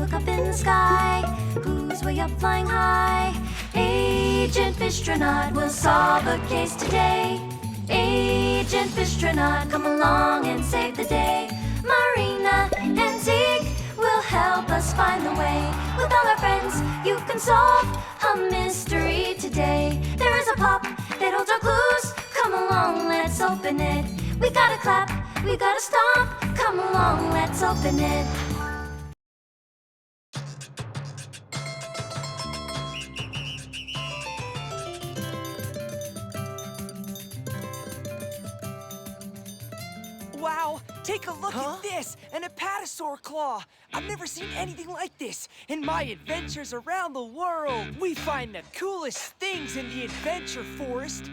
look up in the sky. Who's way up flying high? Agent Fishtronaut will solve a case today. Agent Fishtronaut, come along and save the day. Marina and Zeek will help us find the way. With all our friends, you can solve a mystery today. There is a pop that holds our clues. Come along, let's open it. We gotta clap, we gotta stomp. Come along, let's open it. Wow, take a look at this, an apatosaur claw. I've never seen anything like this in my adventures around the world. We find the coolest things in the adventure forest.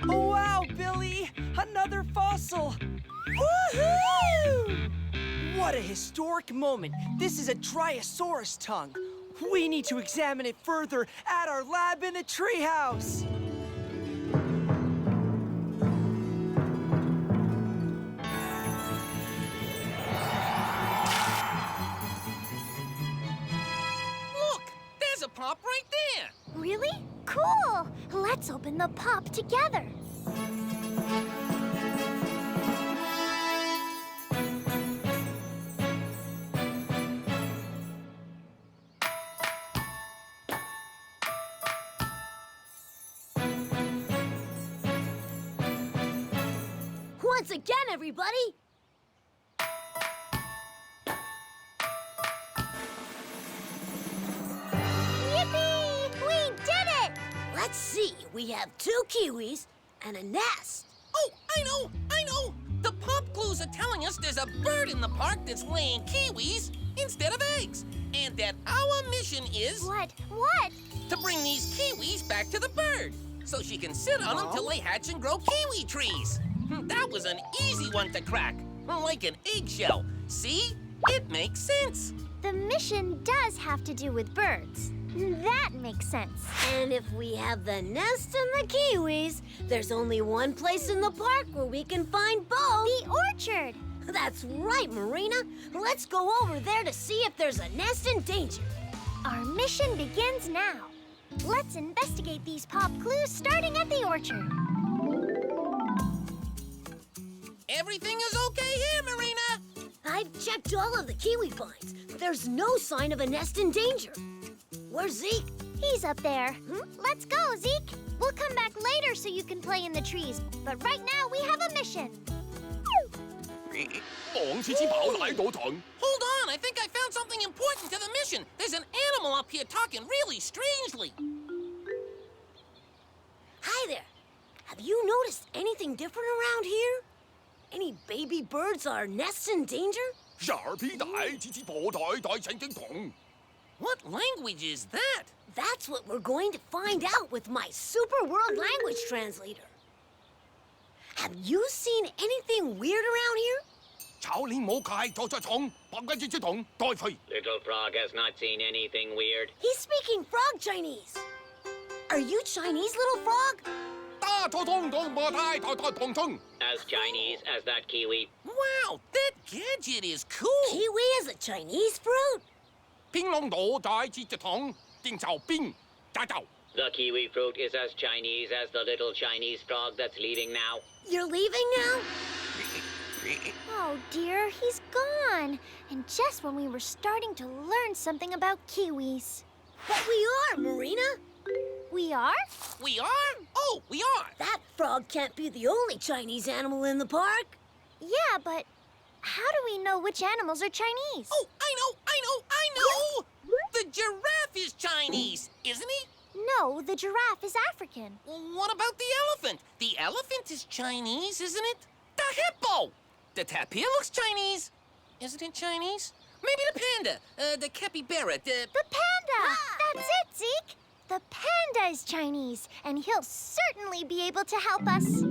Oh, wow, Billy, another fossil. Woohoo! What a historic moment. This is a Dryosaurus tongue. We need to examine it further at our lab in the treehouse. There's a pop right there! Really? Cool! Let's open the pop together. Once again, everybody! Let's see, we have 2 kiwis and a nest. Oh, I know! The pop clues are telling us there's a bird in the park that's laying kiwis instead of eggs. And that our mission is... What? To bring these kiwis back to the bird, so she can sit on them till they hatch and grow kiwi trees. That was an easy one to crack, like an eggshell. See? It makes sense. The mission does have to do with birds. That makes sense. And if we have the nest and the kiwis, there's only one place in the park where we can find both. The orchard. That's right, Marina. Let's go over there to see if there's a nest in danger. Our mission begins now. Let's investigate these pop clues starting at the orchard. Everything is okay here, Marina. I've checked all of the kiwi vines. There's no sign of a nest in danger. Where's Zeke? He's up there. Let's go, Zeke. We'll come back later so you can play in the trees. But right now, we have a mission. Hold on, I think I found something important to the mission. There's an animal up here talking really strangely. Hi there. Have you noticed anything different around here? Any baby birds or nests in danger? What language is that? That's what we're going to find out with my Super World Language Translator. Have you seen anything weird around here? Little Frog has not seen anything weird. He's speaking Frog Chinese. Are you Chinese, Little Frog? As Chinese as that kiwi. Wow, that gadget is cool. Kiwi is a Chinese fruit? The kiwi fruit is as Chinese as the little Chinese frog that's leaving now. You're leaving now? Oh dear, he's gone. And just when we were starting to learn something about kiwis. But we are, Marina. We are? We are? Oh, we are. That frog can't be the only Chinese animal in the park. Yeah, but how do we know which animals are Chinese? Oh, I know! The giraffe is Chinese, isn't he? No, the giraffe is African. What about the elephant? The elephant is Chinese, isn't it? The hippo! The tapir looks Chinese. Isn't it Chinese? Maybe the panda, the capybara, The panda! That's it, Zeke! The panda is Chinese, and he'll certainly be able to help us.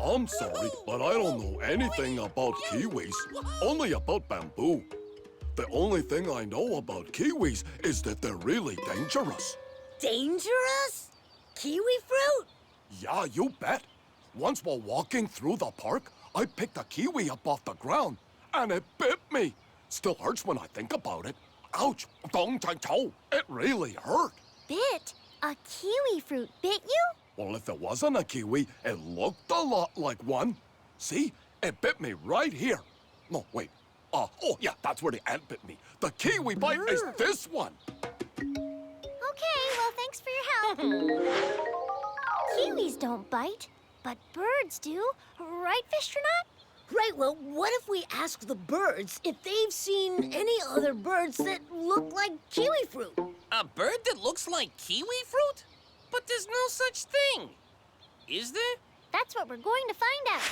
I'm sorry, but I don't know anything about kiwis, only about bamboo. The only thing I know about kiwis is that they're really dangerous. Dangerous? Kiwi fruit? Yeah, you bet. Once while walking through the park, I picked a kiwi up off the ground, and it bit me. Still hurts when I think about it. Ouch! Dong tai toe. It really hurt. Bit? A kiwi fruit bit you? Well, if it wasn't a kiwi, it looked a lot like one. See? It bit me right here. No, wait. Oh, yeah, that's where the ant bit me. The kiwi bite is this one. Okay, well, thanks for your help. Kiwis don't bite, but birds do. Right, Fishtronaut? Right, well, what if we ask the birds if they've seen any other birds that look like kiwi fruit? A bird that looks like kiwi fruit? But there's no such thing. Is there? That's what we're going to find out.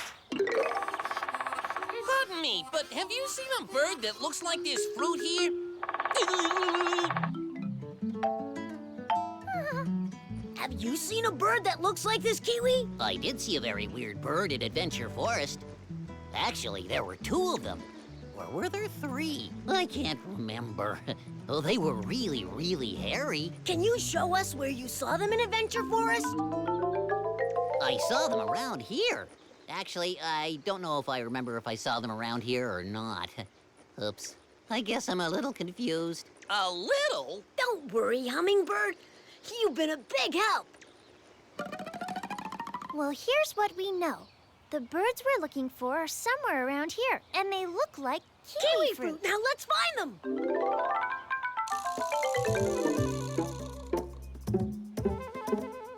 Pardon me, but have you seen a bird that looks like this fruit here? Have you seen a bird that looks like this kiwi? I did see a very weird bird in Adventure Forest. Actually, there were 2 of them. Or were there 3? I can't remember. Oh, they were really, really hairy. Can you show us where you saw them in Adventure Forest? I saw them around here. Actually, I don't know if I remember if I saw them around here or not. Oops. I guess I'm a little confused. A little? Don't worry, Hummingbird. You've been a big help. Well, here's what we know. The birds we're looking for are somewhere around here, and they look like kiwi fruit. Now let's find them.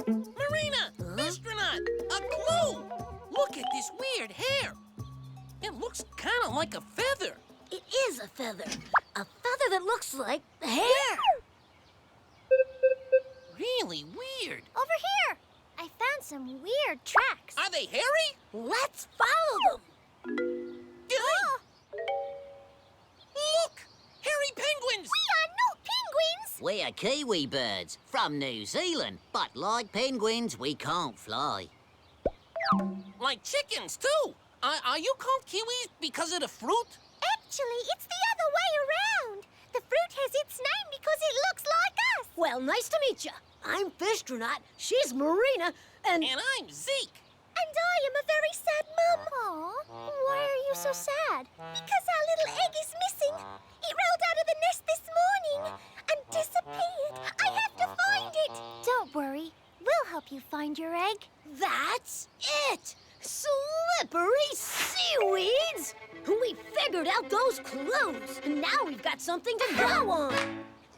Marina! Fishtronaut! A clue! Look at this weird hair. It looks kind of like a feather. It is a feather. A feather that looks like hair. Really weird. Over here! I found some weird tracks. Are they hairy? Let's follow them. Oh, Look! Hairy penguins! we are not penguins! We are kiwi birds from New Zealand, but like penguins, we can't fly. Like chickens, too. Are you called kiwis because of the fruit? Actually, it's the other way around. The fruit has its name because it looks like us. Well, nice to meet you. I'm Fishtronaut. She's Marina, and And I'm Zeek. And I am a very sad mum. Aw, why are you so sad? Because our little egg is missing. It rolled out of the nest this morning and disappeared. I have to find it. Don't worry. We'll help you find your egg. that's it. Slippery seaweeds. We figured out those clues, and now we've got something to go on.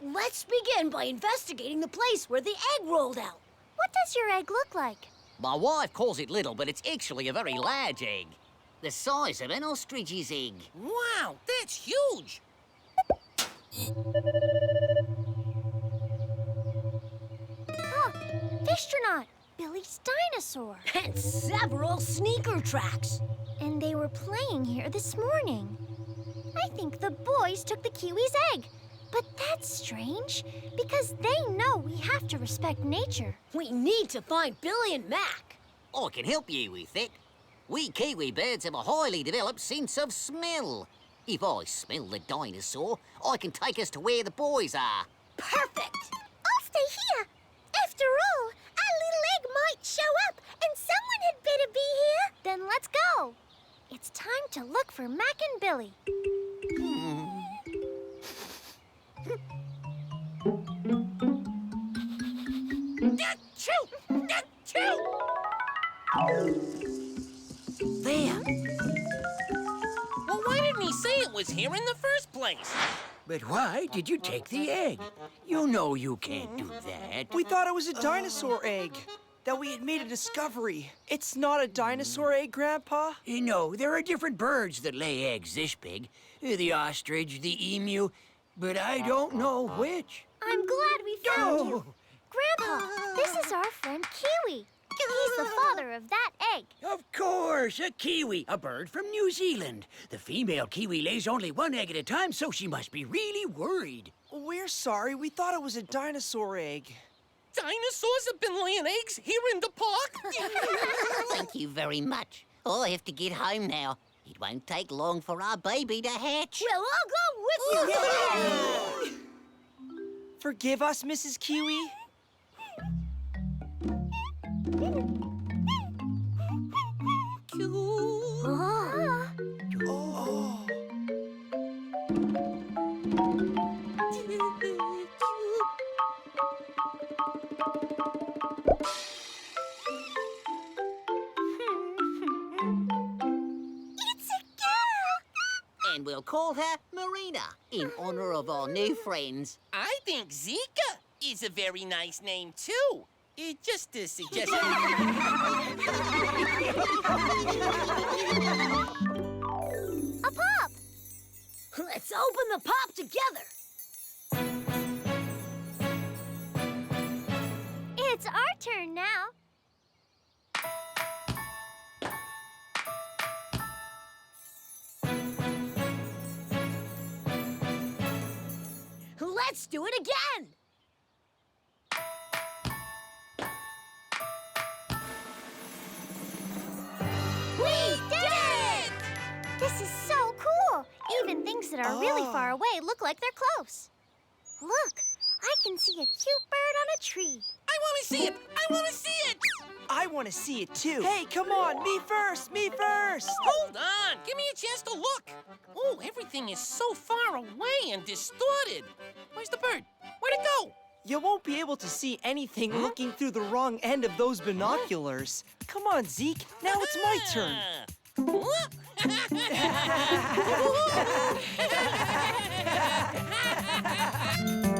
Let's begin by investigating the place where the egg rolled out. What does your egg look like? My wife calls it little, but it's actually a very large egg. The size of an ostrich's egg. Wow, that's huge. Oh, Fishtronaut, Billy's dinosaur. And several sneaker tracks. And they were playing here this morning. I think the boys took the kiwi's egg. But that's strange, because they know we have to respect nature. We need to find Billy and Mac. I can help you with it. We kiwi birds have a highly developed sense of smell. If I smell the dinosaur, I can take us to where the boys are. Perfect. I'll stay here. After all, our little egg might show up, and someone had better be here. Then let's go. It's time to look for Mac and Billy. Achoo! Achoo! There. Well, why didn't he say it was here in the first place? But why did you take the egg? You know you can't do that. We thought it was a dinosaur egg. That we had made a discovery. It's not a dinosaur egg, Grandpa. You know, there are different birds that lay eggs this big. The ostrich, the emu, but I don't know which. I'm glad we found you. Oh. Grandpa, this is our friend Kiwi. He's the father of that egg. Of course, a kiwi, a bird from New Zealand. The female kiwi lays only one egg at a time, so she must be really worried. We're sorry. We thought it was a dinosaur egg. Dinosaurs have been laying eggs here in the park? Thank you very much. I have to get home now. It won't take long for our baby to hatch. We'll all go with you. Forgive us, Mrs. Kiwi. Oh. Oh. we'll call her Marina, in honor of our new friends. I think Zika is a very nice name, too. Just a suggestion. A pop! Let's open the pop together. It's our turn now. Let's do it again. We did it! This is so cool. Even things that are really far away look like they're close. Look, I can see a cute bird on a tree. I want to see it! I want to see it! I want to see it too. Hey, come on, me first, me first. Hold on! Give me a chance to look! Oh, everything is so far away and distorted. Where's the bird? Where'd it go? You won't be able to see anything looking through the wrong end of those binoculars. Come on, Zeke. Now it's my turn. turn.